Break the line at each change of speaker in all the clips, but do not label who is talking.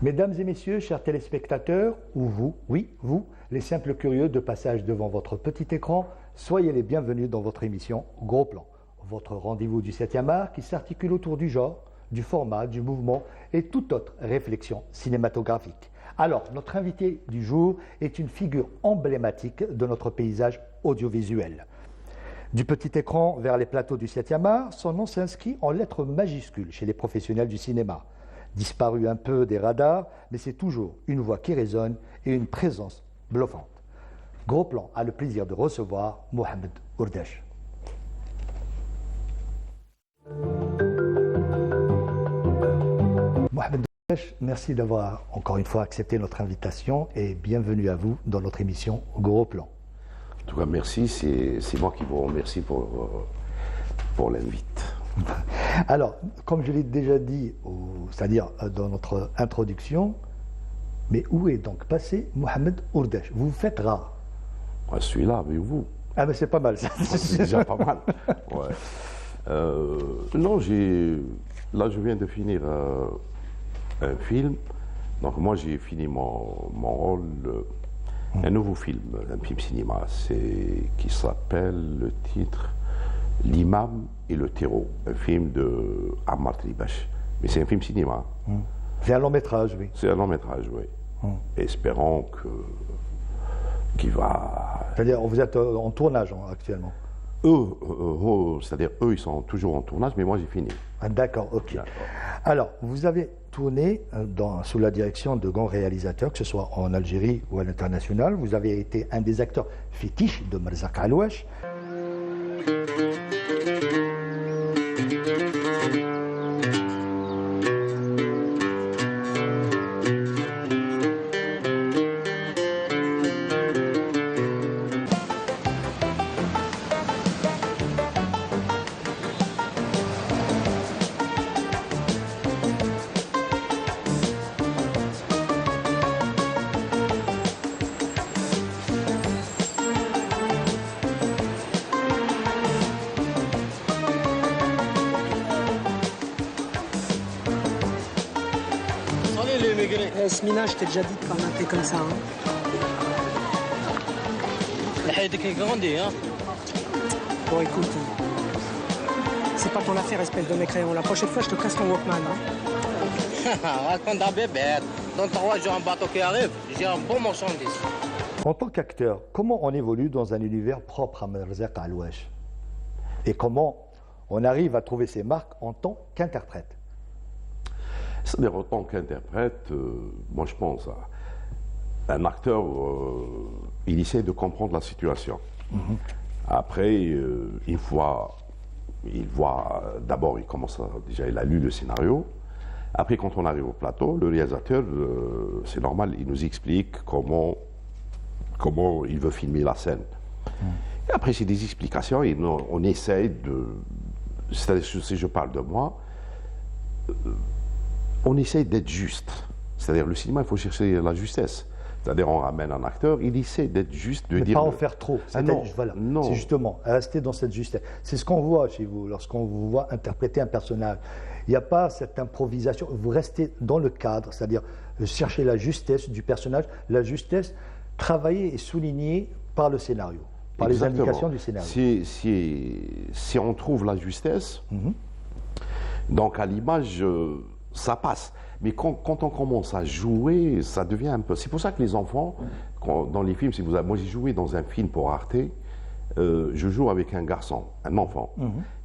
Mesdames et messieurs, chers téléspectateurs, ou vous, oui, vous, les simples curieux de passage devant votre petit écran, soyez les bienvenus dans votre émission Gros Plan, votre rendez-vous du 7e art qui s'articule autour du genre, du format, du mouvement et toute autre réflexion cinématographique. Alors, notre invité du jour est une figure emblématique de notre paysage audiovisuel. Du petit écran vers les plateaux du 7e art, son nom s'inscrit en lettres majuscules chez les professionnels du cinéma. Disparu un peu des radars, mais c'est toujours une voix qui résonne et une présence bluffante. Gros Plan a le plaisir de recevoir Mohamed Ourdesh. Mohamed Ourdesh, merci d'avoir encore une fois accepté notre invitation et bienvenue à vous dans notre émission Gros Plan.
En tout cas, merci, c'est moi qui vous remercie pour l'invite.
Alors, comme je l'ai déjà dit, c'est-à-dire dans notre introduction, mais où est donc passé Mohamed Ourdesh? Vous vous faites rare.
Je suis là avec vous.
Ah mais c'est pas mal ça.
C'est déjà pas mal. Ouais. Non, là je viens de finir un film. Donc moi j'ai fini mon rôle, un nouveau film, un film cinéma, qui s'appelle le titre L'imam et le terreau, un film de Ammar Tribash. Mais c'est un film cinéma.
C'est un long métrage, oui.
C'est un long métrage, oui. Espérons qu'il va...
C'est-à-dire, vous êtes en tournage actuellement?
C'est-à-dire, eux, ils sont toujours en tournage, mais moi, j'ai fini.
Ah, d'accord, ok.
D'accord.
Alors, vous avez tourné sous la direction de grands réalisateurs, que ce soit en Algérie ou à l'international. Vous avez été un des acteurs fétiches de Merzak Alouache.
Smina, je t'ai déjà dit de pas m'appeler comme ça.
La Haïdek est grandi, hein.
Bon, écoute, c'est pas ton affaire, espèce de mécréant. La prochaine fois, je te casse ton Walkman.
Raconte un bébé. Dans 3 jours, un bateau qui arrive, j'ai un bon marchandise.
En tant qu'acteur, comment on évolue dans un univers propre à Merzak Alouache? Et comment on arrive à trouver ses marques en tant qu'interprète?
C'est-à-dire, en tant qu'interprète, moi je pense à un acteur, il essaie de comprendre la situation. Après, il voit d'abord, déjà il a lu le scénario. Après, quand on arrive au plateau, le réalisateur, c'est normal, il nous explique comment il veut filmer la scène. Et après, c'est des explications et on essaie de... C'est-à-dire, si je parle de moi... on essaie d'être juste. C'est-à-dire, le cinéma, il faut chercher la justesse. C'est-à-dire, on ramène un acteur, il essaie d'être juste, de
mais
dire...
pas en faire trop.
Non,
voilà.
non.
C'est justement, rester dans cette justesse. C'est ce qu'on voit chez vous, lorsqu'on vous voit interpréter un personnage. Il n'y a pas cette improvisation. Vous restez dans le cadre, c'est-à-dire chercher la justesse du personnage, la justesse travaillée et soulignée par le scénario, par
Exactement.
les indications du scénario.
Si on trouve la justesse, donc à l'image... ça passe. Mais quand on commence à jouer, ça devient un peu... C'est pour ça que les enfants, dans les films, moi j'ai joué dans un film pour Arte, je joue avec un garçon, un enfant.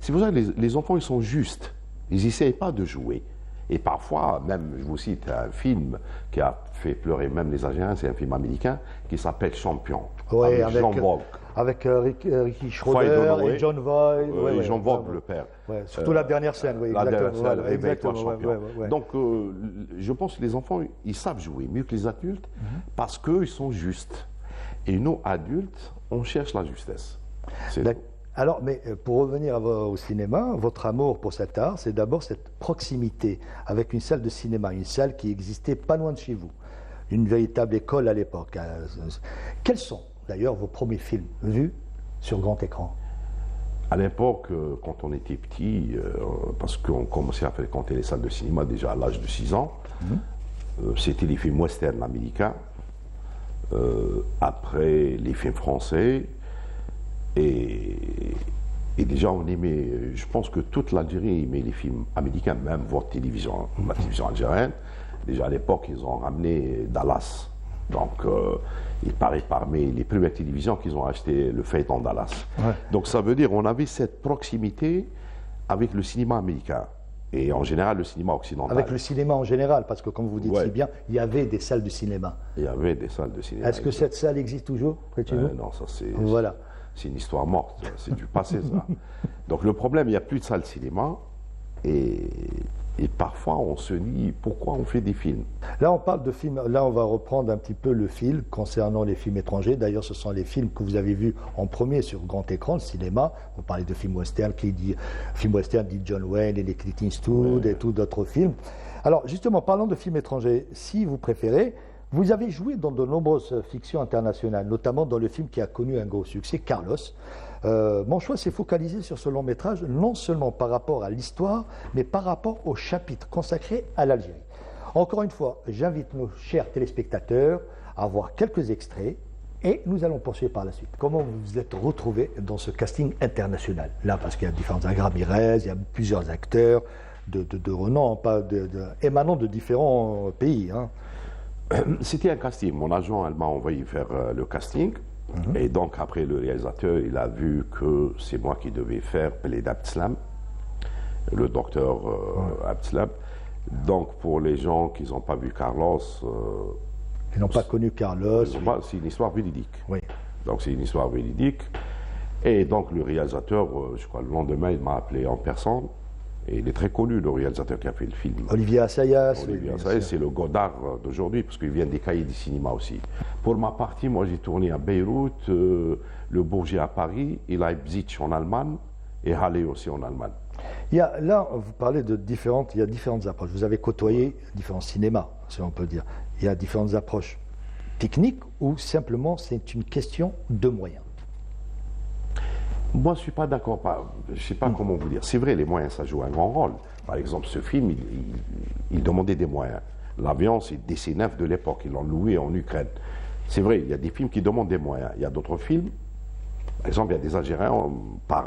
C'est pour ça que les enfants, ils sont justes. Ils n'essayent pas de jouer. Et parfois, même, je vous cite un film qui a fait pleurer même les Algériens, c'est un film américain, qui s'appelle Champion,
Ouais,
avec Jean Vogt.
Avec Ricky Schroeder et John Voight.
Et Jean Vogt, le père.
Ouais, surtout la dernière scène, oui,
La
exactement.
dernière scène,
Voilà,
réveille-toi,
exactement,
champion.
ouais.
Donc, je pense que les enfants, ils savent jouer mieux que les adultes parce qu'ils sont justes. Et nous, adultes, on cherche la justesse. C'est tout.
Alors, mais pour revenir au cinéma, votre amour pour cet art, c'est d'abord cette proximité avec une salle de cinéma, une salle qui existait pas loin de chez vous, une véritable école à l'époque. Quels sont d'ailleurs vos premiers films vus sur grand écran?
À l'époque, quand on était petit, parce qu'on commençait à fréquenter les salles de cinéma déjà à l'âge de 6 ans, c'était les films western américains, après les films français, et déjà on aimait, je pense que toute l'Algérie aimait les films américains, même voire la télévision algérienne. Déjà à l'époque, ils ont ramené Dallas. Donc, il paraît parmi les premières télévisions qu'ils ont acheté le feuilleton Dallas. Ouais. Donc, ça veut dire qu'on avait cette proximité avec le cinéma américain et en général le cinéma occidental.
Avec le cinéma en général, parce que comme vous dites si bien, il y avait des salles de cinéma.
Il y avait des salles de cinéma.
Est-ce que cette salle existe toujours près de chez vous?
Non, ça c'est une histoire morte, c'est du passé ça. Donc, le problème, il n'y a plus de salles de cinéma et parfois, on se dit pourquoi on fait des films.
Là, on parle de films. Là, on va reprendre un petit peu le fil concernant les films étrangers. D'ailleurs, ce sont les films que vous avez vus en premier sur grand écran, le cinéma. On parlait de films western, film western dit John Wayne et les Clint Eastwood et tout d'autres films. Alors, justement, parlant de films étrangers, si vous préférez, vous avez joué dans de nombreuses fictions internationales, notamment dans le film qui a connu un gros succès, Carlos. Mon choix s'est focalisé sur ce long métrage, non seulement par rapport à l'histoire, mais par rapport au chapitre consacré à l'Algérie. Encore une fois, j'invite nos chers téléspectateurs à voir quelques extraits et nous allons poursuivre par la suite. Comment vous vous êtes retrouvé dans ce casting international? Là, parce qu'il y a différents Ramirez, il y a plusieurs acteurs de renom, émanant de différents pays. Hein.
C'était un casting. Mon agent, elle m'a envoyé faire le casting. Et donc, après, le réalisateur, il a vu que c'est moi qui devais faire Peled Abdeslam, le docteur Abdeslam. Donc, pour les gens qui n'ont pas vu Carlos...
Ils n'ont pas connu Carlos.
C'est une histoire véridique.
Oui.
Donc, c'est une histoire véridique. Et donc, le réalisateur, je crois, le lendemain, il m'a appelé en personne. Et il est très connu, le réalisateur qui a fait le film.
Olivier Assayas.
Olivier Assayas, c'est le Godard d'aujourd'hui, parce qu'il vient des cahiers du cinéma aussi. Pour ma partie, moi j'ai tourné à Beyrouth, le Bourget à Paris, et Leipzig en Allemagne, et Halle aussi en Allemagne.
Là, vous parlez de différentes approches. Vous avez côtoyé différents cinémas, si on peut dire. Il y a différentes approches techniques ou simplement c'est une question de moyens?
Moi, je ne suis pas d'accord. Je ne sais pas comment vous dire. C'est vrai, les moyens, ça joue un grand rôle. Par exemple, ce film, il demandait des moyens. L'avion, c'est DC-9 de l'époque. Ils l'ont loué en Ukraine. C'est vrai, il y a des films qui demandent des moyens. Il y a d'autres films. Par exemple, il y a des Algériens,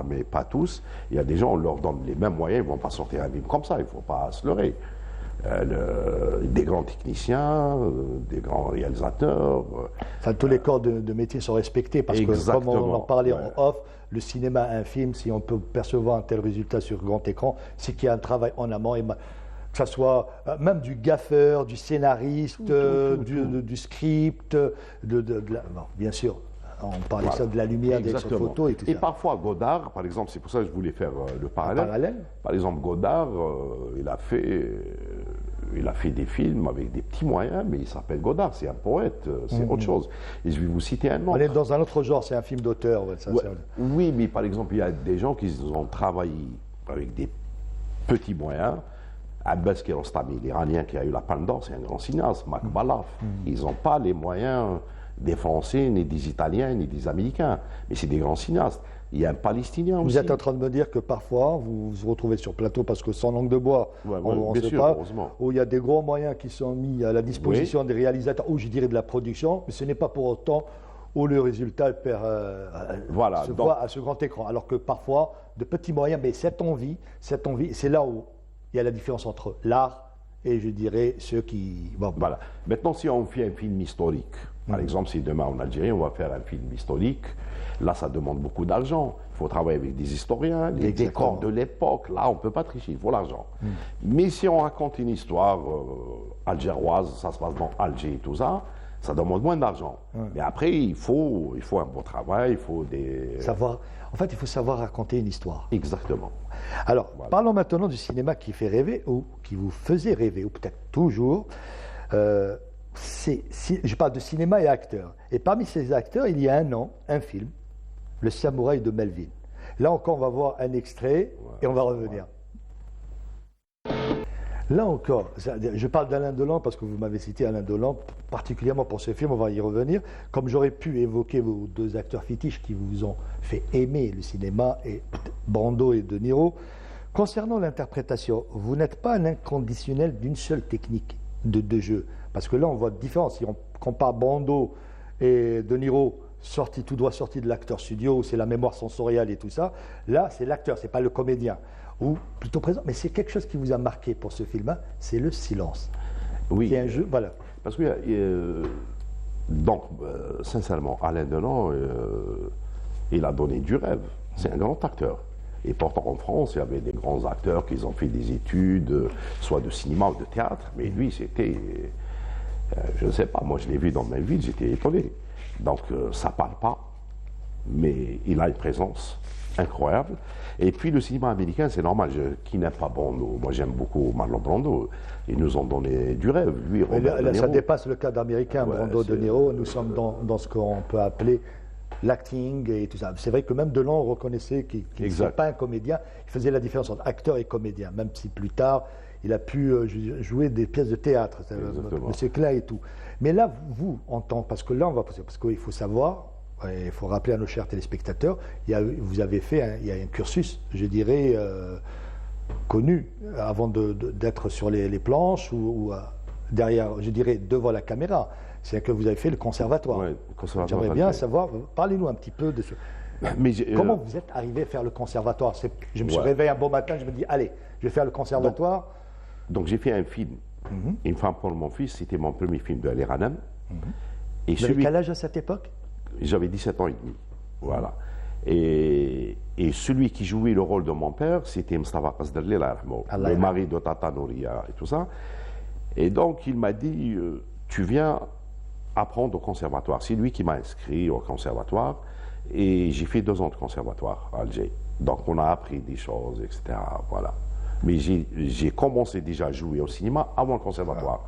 mais pas tous. Il y a des gens, on leur donne les mêmes moyens, ils ne vont pas sortir un film comme ça. Il ne faut pas se leurrer. Des grands techniciens, des grands réalisateurs.
Enfin, tous les corps de métier sont respectés parce que, comme on en parlait en off, le cinéma, un film, si on peut percevoir un tel résultat sur grand écran, c'est qu'il y a un travail en amont, que ce soit même du gaffeur, du scénariste, du script, bien sûr. On parlait ça de la lumière, des photos et tout ça.
Et parfois, Godard, par exemple, c'est pour ça que je voulais faire le parallèle. Par exemple, Godard, il a fait des films avec des petits moyens, mais il s'appelle Godard, c'est un poète, c'est autre chose. Et je vais vous citer un nom.
On est dans un autre genre, c'est un film d'auteur.
Oui, mais par exemple, il y a des gens qui ont travaillé avec des petits moyens. Abbas Kiarostami, l'Iranien qui a eu la Palme d'Or, c'est un grand cinéaste, Mac Balaf. Ils n'ont pas les moyens des Français, ni des Italiens, ni des Américains. Mais c'est des grands cinéastes. Il y a un Palestinien aussi.
Vous êtes en train de me dire que parfois, vous vous retrouvez sur plateau, parce que sans langue de bois, on ne sait pas, où il y a des gros moyens qui sont mis à la disposition des réalisateurs, ou je dirais de la production, mais ce n'est pas pour autant où le résultat se voit à ce grand écran. Alors que parfois, de petits moyens, mais cette envie, c'est là où il y a la différence entre l'art et, je dirais, ceux qui...
Voilà. Maintenant, si on fait un film historique, par exemple, si demain en Algérie, on va faire un film historique, là, ça demande beaucoup d'argent. Il faut travailler avec des historiens, les décors de l'époque. Là, on ne peut pas tricher, il faut l'argent. Mais si on raconte une histoire algéroise, ça se passe dans Alger et tout ça, ça demande moins d'argent. Mais après, il faut un bon travail, il faut des...
En fait, il faut savoir raconter une histoire.
Exactement.
Alors, parlons maintenant du cinéma qui fait rêver, ou qui vous faisait rêver, ou peut-être toujours. Je parle de cinéma et acteurs. Et parmi ces acteurs, il y a un film, Le Samouraï de Melville. Là encore, on va voir un extrait et on va revenir. Là encore, je parle d'Alain Delon parce que vous m'avez cité Alain Delon, particulièrement pour ce film, on va y revenir. Comme j'aurais pu évoquer vos deux acteurs fétiches qui vous ont fait aimer le cinéma, et Brando et De Niro. Concernant l'interprétation, vous n'êtes pas un inconditionnel d'une seule technique de jeu. Parce que là, on voit la différence. Si on compare Brando et De Niro, tout droit sorti de l'acteur studio, où c'est la mémoire sensorielle et tout ça, là, c'est l'acteur, c'est pas le comédien. Ou plutôt présent. Mais c'est quelque chose qui vous a marqué pour ce film, hein, c'est le silence.
Oui.
C'est un jeu, voilà.
Parce que, donc, sincèrement, Alain Delon, il a donné du rêve. C'est un grand acteur. Et pourtant, en France, il y avait des grands acteurs qui ont fait des études, soit de cinéma ou de théâtre. Mais lui, c'était, je ne sais pas, moi je l'ai vu dans ma vie, j'étais étonné. Donc, ça ne parle pas, mais il a une présence incroyable. Et puis, le cinéma américain, c'est normal. Qui n'aime pas Brando? Moi, j'aime beaucoup Marlon Brando. Ils nous ont donné du rêve. Lui, Robert
Là,
De
ça
Niro.
dépasse le cadre américain,
Ouais,
Brando, De Niro. Nous sommes dans ce qu'on peut appeler l'acting et tout ça. C'est vrai que même Delon reconnaissait qu'il n'était pas un comédien. Il faisait la différence entre acteur et comédien, même si plus tard, il a pu jouer des pièces de théâtre, Monsieur Clay et tout. Mais là, vous, parce que là, on va passer, parce qu'il faut savoir, il faut rappeler à nos chers téléspectateurs, vous avez fait il y a un cursus, je dirais, connu, avant d'être sur les planches ou derrière, je dirais, devant la caméra. C'est que vous avez fait le conservatoire.
Ouais, le conservatoire.
J'aimerais bien savoir, parlez-nous un petit peu de ce...
Mais
Comment vous êtes arrivé à faire le conservatoire? Je me suis réveillé un beau matin, je me dis, allez, je vais faire le conservatoire.
Donc j'ai fait un film, Une femme pour mon fils, c'était mon premier film de Ali Ghanem. Et
Vous avez quel âge à cette époque?
J'avais 17 ans et demi, voilà. Et celui qui jouait le rôle de mon père, c'était Mustafa Qasderli, le mari de Tata Nouria et tout ça. Et donc il m'a dit, tu viens apprendre au conservatoire. C'est lui qui m'a inscrit au conservatoire et j'ai fait 2 ans de conservatoire à Alger. Donc on a appris des choses, etc. Voilà. Mais j'ai commencé déjà à jouer au cinéma avant le conservatoire.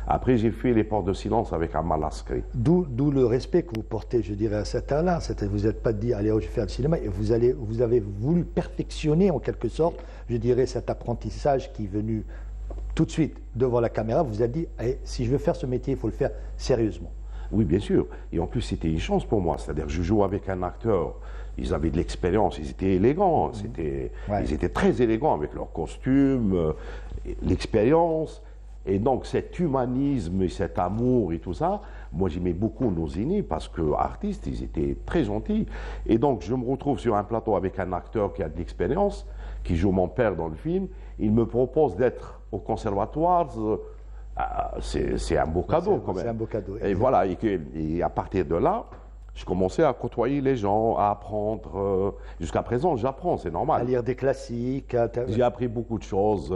Après, j'ai fait les Portes de silence avec Amal Askari.
D'où le respect que vous portez, je dirais, à cet âge-là. Vous n'êtes pas dit, allez, je vais faire le cinéma. Et vous avez voulu perfectionner, en quelque sorte, je dirais, cet apprentissage qui est venu tout de suite devant la caméra. Vous avez dit, hey, si je veux faire ce métier, il faut le faire sérieusement.
Oui, bien sûr. Et en plus, c'était une chance pour moi. C'est-à-dire que je joue avec un acteur. Ils avaient de l'expérience, ils étaient élégants. Ils étaient très élégants avec leurs costumes, l'expérience. Et donc cet humanisme et cet amour et tout ça, moi j'aimais beaucoup nos aînés parce que artistes, ils étaient très gentils. Et donc je me retrouve sur un plateau avec un acteur qui a de l'expérience, qui joue mon père dans le film. Il me propose d'être au conservatoire. C'est un beau cadeau quand même.
C'est un beau cadeau.
Et voilà, et à partir de là, je commençais à côtoyer les gens, à apprendre. Jusqu'à présent, j'apprends, c'est normal.
À lire des classiques.
J'ai appris beaucoup de choses.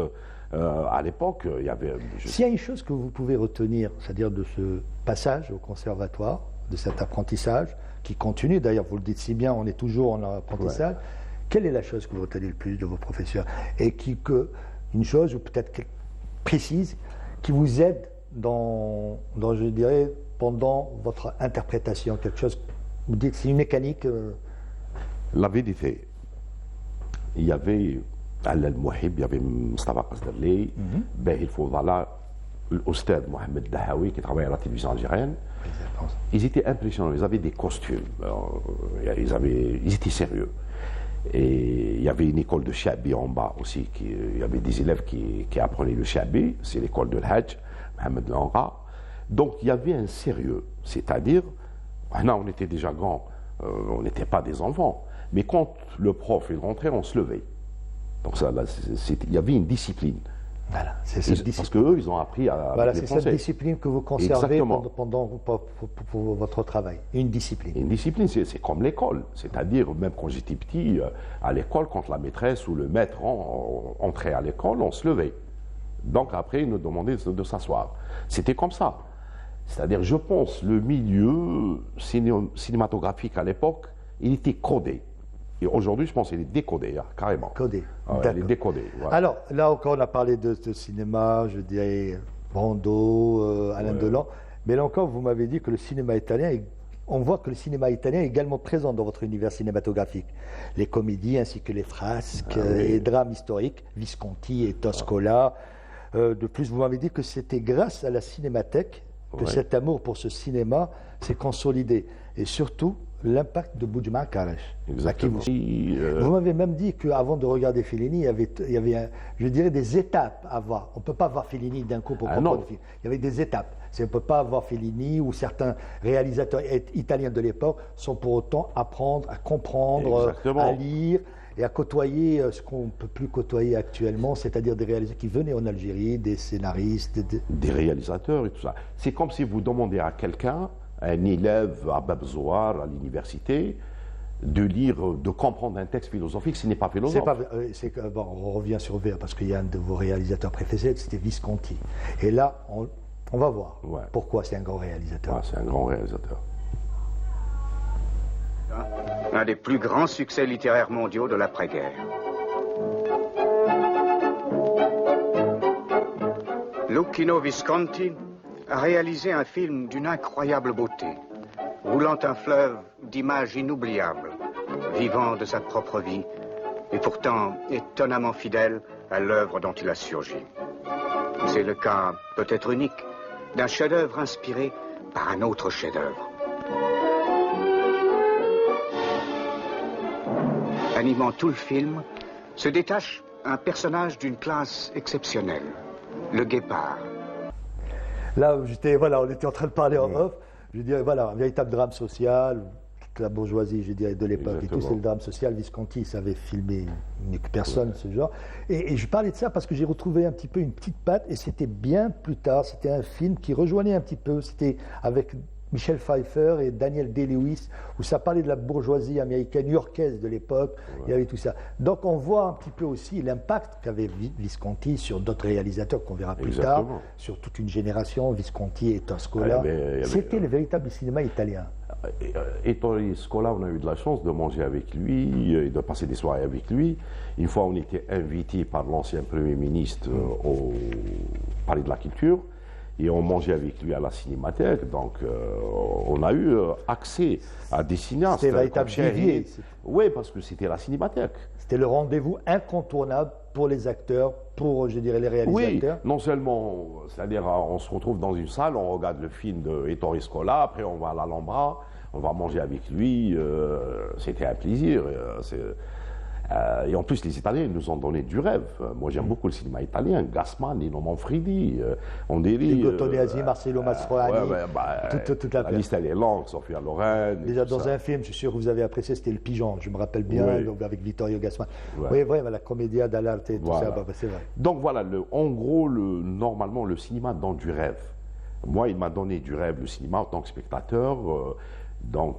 À l'époque, il y avait...
S'il y a une chose que vous pouvez retenir, c'est-à-dire de ce passage au conservatoire, de cet apprentissage, qui continue, d'ailleurs, vous le dites si bien, on est toujours en apprentissage, quelle est la chose que vous retenez le plus de vos professeurs? Et une chose, ou peut-être précise, qui vous aide dans, je dirais, pendant votre interprétation, quelque chose, vous dites que c'est une mécanique
La vérité, il y avait... il y avait Mustafa Qasderli, Bahi Fawzala, l'Oustad Mohamed Dahawi qui travaillait à la télévision algérienne. Ils étaient impressionnants, ils avaient des costumes, ils étaient sérieux. Et il y avait une école de Chabi en bas aussi, il y avait des élèves qui apprenaient le Chabi, c'est l'école de l'Hajj, Mohamed Lanra. Donc il y avait un sérieux, c'est-à-dire, on était déjà grands, on n'était pas des enfants, mais quand le prof est rentré, on se levait. Donc il y avait une discipline.
Voilà, c'est cette discipline.
Parce qu'eux, ils ont appris à...
Voilà, c'est cette discipline que vous conservez pendant pour votre travail. Une discipline.
Une discipline, c'est comme l'école. C'est-à-dire, même quand j'étais petit, à l'école, quand la maîtresse ou le maître entrait à l'école, on se levait. Donc après, ils nous demandaient de s'asseoir. C'était comme ça. C'est-à-dire, je pense, le milieu cinématographique à l'époque, il était codé. Et aujourd'hui, je pense qu'il est décodé, carrément.
Codé.
Il est décodé. Voilà.
Alors, là encore, on a parlé de cinéma, je dirais Brando, Alain Delon. Mais là encore, vous m'avez dit que le cinéma italien, on voit que le cinéma italien est également présent dans votre univers cinématographique. Les comédies ainsi que les frasques et drames historiques, Visconti et Toscola. De plus, vous m'avez dit que c'était grâce à la Cinémathèque que cet amour pour ce cinéma s'est consolidé. Et surtout, l'impact de Boudjma Karash.
Exactement.
Vous m'avez même dit qu'avant de regarder Fellini, il y avait je dirais des étapes à voir. On ne peut pas voir Fellini d'un coup pour comprendre le film. Il y avait des étapes. On ne peut pas voir Fellini ou certains réalisateurs italiens de l'époque sans pour autant apprendre à comprendre,
Exactement.
à lire et à côtoyer ce qu'on ne peut plus côtoyer actuellement, c'est-à-dire des réalisateurs qui venaient en Algérie, des scénaristes.
Des réalisateurs et tout ça. C'est comme si vous demandez à quelqu'un, un élève à Babzouar, à l'université, de lire, de comprendre un texte philosophique, ce n'est pas philosophe.
Bon, on revient sur Ver, parce qu'il y a un de vos réalisateurs préférés, c'était Visconti. Et là, on va voir pourquoi c'est un grand réalisateur.
Ouais, c'est un grand réalisateur.
Un des plus grands succès littéraires mondiaux de l'après-guerre. Luchino Visconti a réalisé un film d'une incroyable beauté, roulant un fleuve d'images inoubliables, vivant de sa propre vie et pourtant étonnamment fidèle à l'œuvre dont il a surgi. C'est le cas, peut-être unique, d'un chef-d'œuvre inspiré par un autre chef-d'œuvre. Animant tout le film, se détache un personnage d'une classe exceptionnelle, le guépard.
Là, on était en train de parler en off. Je dirais, un véritable drame social, toute la bourgeoisie, je dirais, de l'époque. Et tout, c'est le drame social. Visconti savait filmer mieux que personne, ce genre. Et je parlais de ça parce que j'ai retrouvé un petit peu une petite patte, et c'était bien plus tard. C'était un film qui rejoignait un petit peu. C'était avec Michel Pfeiffer et Daniel Day-Lewis, où ça parlait de la bourgeoisie américaine, new-yorkaise de l'époque. Il y avait tout ça. Donc on voit un petit peu aussi l'impact qu'avait Visconti sur d'autres réalisateurs qu'on verra plus tard, sur toute une génération. Visconti et Toscola. C'était le véritable cinéma italien.
Ettore Scola, on a eu de la chance de manger avec lui et de passer des soirées avec lui. Une fois, on était invité par l'ancien Premier ministre au Palais de la Culture. Et on mangeait avec lui à la cinémathèque, donc on a eu accès à des cinéastes.
C'était véritable vivier.
Oui, parce que c'était la cinémathèque.
C'était le rendez-vous incontournable pour les acteurs, pour, je dirais, les réalisateurs.
Oui, non seulement, c'est-à-dire on se retrouve dans une salle, on regarde le film de Ettore Scola, après on va à l'Alhambra, on va manger avec lui, c'était un plaisir. Et en plus, les Italiens nous ont donné du rêve. Moi, j'aime beaucoup le cinéma italien. Gassman, Nino Manfredi,
Ugo Tognazzi, Marcello Mastroianni, toute la
liste, elle est longue, Sofia Loren.
Déjà, dans un film, je suis sûr que vous avez apprécié, c'était Le Pigeon, je me rappelle bien, donc avec Vittorio Gassman. Oui, la Commedia dell'arte et tout ça, c'est vrai.
Donc voilà, en gros, normalement, le cinéma donne du rêve. Moi, il m'a donné du rêve, le cinéma, en tant que spectateur. Donc,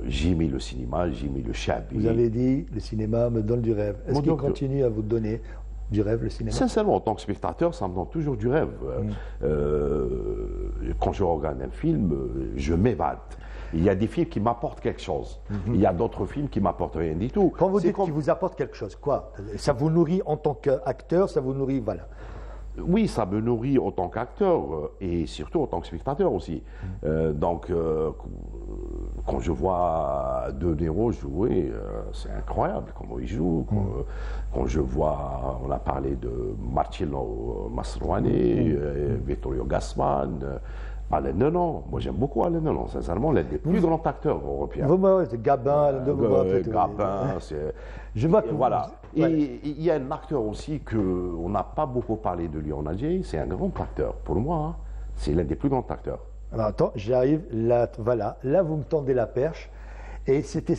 j'ai aimé le cinéma, j'ai aimé le chabi.
Vous avez dit, le cinéma me donne du rêve. Est-ce qu'il continue à vous donner du rêve, le cinéma?
Sincèrement, en tant que spectateur, ça me donne toujours du rêve. Quand je regarde un film, je m'évade. Il y a des films qui m'apportent quelque chose. Il y a d'autres films qui m'apportent rien du tout.
Quand vous dites qu'ils vous apportent quelque chose, quoi? Ça vous nourrit en tant qu'acteur, ça vous nourrit, voilà.
Oui, ça me nourrit en tant qu'acteur et surtout en tant que spectateur aussi. Donc, quand je vois De Niro jouer, c'est incroyable comment il joue. Quand je vois, on a parlé de Marcello Mastroianni, Vittorio Gassman, Alain Delon. Moi, j'aime beaucoup Alain Delon, sincèrement, l'un des plus grands acteurs européens.
C'est Gabin,
Gabin, c'est...
Je vois que
voilà. Et il y a un acteur aussi qu'on n'a pas beaucoup parlé de lui en Algérie, c'est un grand acteur. Pour moi, c'est l'un des plus grands acteurs.
Alors attends, j'arrive, là, voilà, là vous me tendez la perche. Et c'était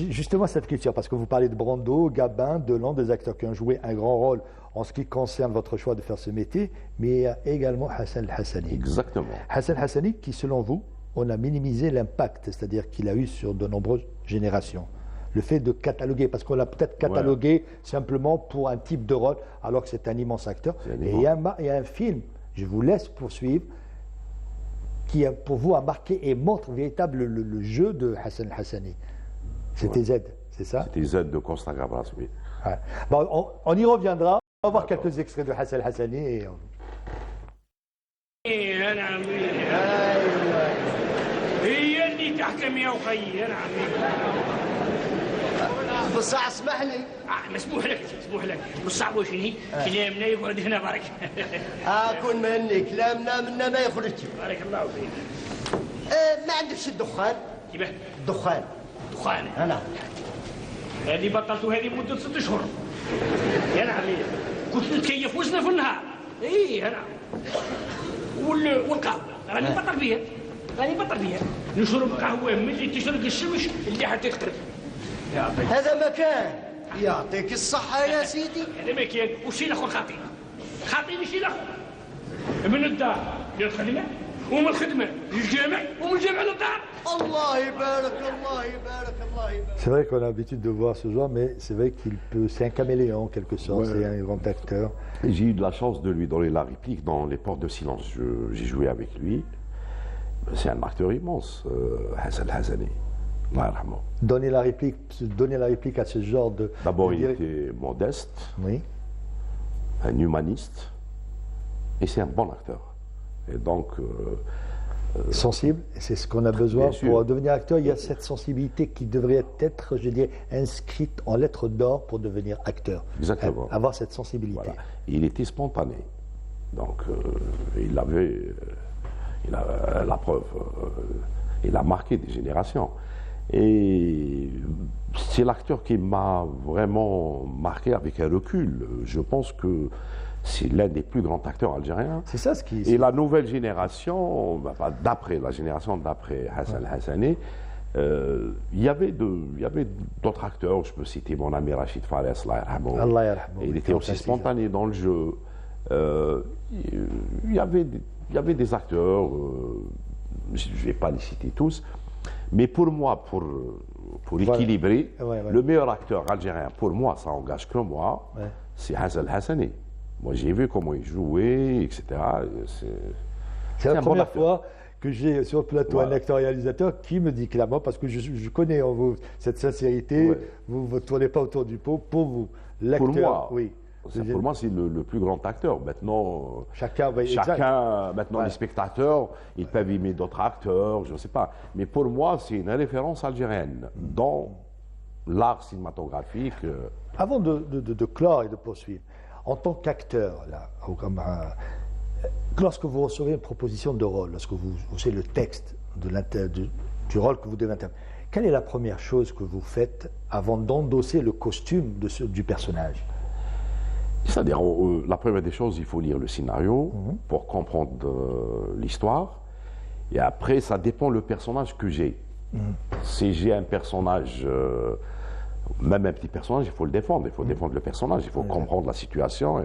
justement cette question, parce que vous parlez de Brando, Gabin, Delon, des acteurs qui ont joué un grand rôle en ce qui concerne votre choix de faire ce métier, mais il y a également Hassan El-Hassani.
Exactement.
Hassan El-Hassani qui, selon vous, on a minimisé l'impact, c'est-à-dire qu'il a eu sur de nombreuses générations. Le fait de cataloguer, parce qu'on l'a peut-être catalogué simplement pour un type de rôle, alors que c'est un immense acteur. Et il y a un film, je vous laisse poursuivre, qui pour vous a marqué et montre véritable le jeu de Hassan El-Hassani. C'était Z, c'est ça?
C'était Z de Costa Gavras, oui.
Ouais. Bon, on y reviendra. On va voir quelques extraits de Hassan El-Hassani.
هي اللي تحكم يا اخي انا
بصح اسمح لي
مسموح لك بالصعب وشني كلامنا يقعد هنا بارك
اكون مني كلامنا منا ما يخرجش
بارك الله فيك
ما عندكش الدخان
كيفاه
الدخان
الدخان
أنا
هذه بطلته هذه مدة 6 أشهر يا نعم كنت نتكيف وزنه في النهار اي انا والقهوه راني بطل بيها نشرب قهوه ملي تشرق الشمس اللي حتى تقرب
هذا مكان يعطيك الصحة يا سيدي.
هذا مكان وشي الاخر خاطيني شي الاخر من الدار للخدمه ومن الخدمه للجامع ومن الجامع للدار.
الله يبارك الله يبارك الله يبارك.
C'est vrai qu'on a l'habitude de voir ce genre, mais c'est vrai c'est un caméléon en quelque sorte, c'est un grand acteur.
J'ai eu de la chance de lui donner la réplique dans Les Portes de Silence. J'ai joué avec lui. C'est un acteur immense, Hassan Hassani.
Donner la réplique à ce genre de...
D'abord, il était modeste,
oui,
un humaniste, et c'est un bon acteur. Et donc...
sensible, et c'est ce qu'on a besoin
Bien
pour
sûr.
devenir acteur. Il y a cette sensibilité qui devrait être, je dirais, inscrite en lettres d'or pour devenir acteur.
Exactement.
Avoir cette sensibilité.
Voilà. Il était spontané. Donc, il avait la preuve. Il a marqué des générations. Et c'est l'acteur qui m'a vraiment marqué avec un recul. Je pense que c'est l'un des plus grands acteurs algériens.
C'est ça ce qui...
Et la nouvelle génération, la génération d'après Hassan Hassani, il y avait d'autres acteurs. Je peux citer mon ami Rachid Fares, Allah yarhamou. Il était aussi spontané dans le jeu. Il y avait des acteurs, je ne vais pas les citer tous, mais pour moi, pour équilibrer, le meilleur acteur algérien, pour moi, ça engage que moi, c'est Hassan Hassani. Moi, j'ai vu comment il jouait, etc.
C'est la première fois que j'ai sur le plateau un acteur-réalisateur qui me dit clairement, parce que je connais en vous cette sincérité, vous ne tournez pas autour du pot, pour vous, l'acteur, oui.
Pour moi, c'est le plus grand acteur. Maintenant,
chacun
maintenant les spectateurs, ils peuvent aimer d'autres acteurs, je ne sais pas. Mais pour moi, c'est une référence algérienne dans l'art cinématographique.
Avant de clore et de poursuivre, en tant qu'acteur, lorsque vous recevez une proposition de rôle, lorsque vous savez le texte du rôle que vous devez interpréter, quelle est la première chose que vous faites avant d'endosser le costume du personnage?
C'est-à-dire, la première des choses, il faut lire le scénario pour comprendre l'histoire. Et après, ça dépend le personnage que j'ai. Si j'ai un personnage, même un petit personnage, il faut le défendre. Il faut défendre le personnage, il faut comprendre la situation.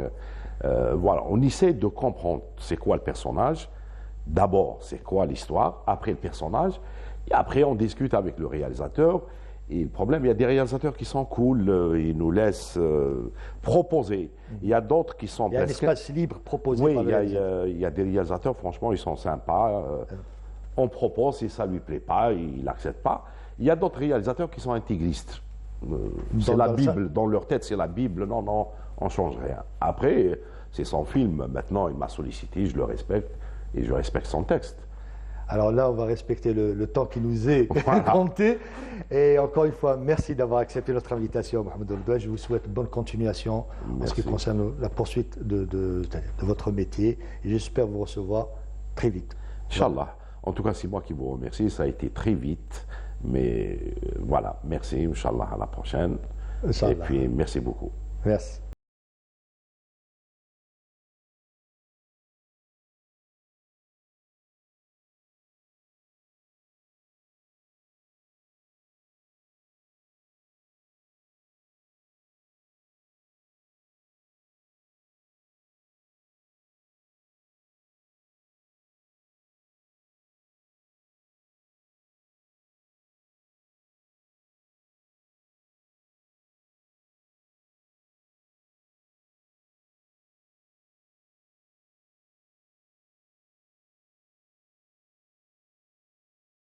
Voilà, on essaie de comprendre c'est quoi le personnage. D'abord, c'est quoi l'histoire. Après, le personnage. Et après, on discute avec le réalisateur. Et le problème, il y a des réalisateurs qui sont cool, ils nous laissent proposer. Il y a d'autres qui sont...
Il y a un espace libre proposé par le
réalisateur. Il y a des réalisateurs, franchement, ils sont sympas. On propose, si ça ne lui plaît pas, il n'accepte pas. Il y a d'autres réalisateurs qui sont intégristes. C'est la Bible, dans leur tête, c'est la Bible. Non, on ne change rien. Après, c'est son film. Maintenant, il m'a sollicité, je le respecte, et je respecte son texte.
Alors là, on va respecter le temps qui nous est compté. Et encore une fois, merci d'avoir accepté notre invitation, Mohamed Ould. Je vous souhaite bonne continuation en ce qui concerne la poursuite de votre métier. Et j'espère vous recevoir très vite.
Inch'Allah. En tout cas, c'est moi qui vous remercie. Ça a été très vite. Mais voilà, merci. Inch'Allah, à la prochaine. Et puis, merci beaucoup.
Merci.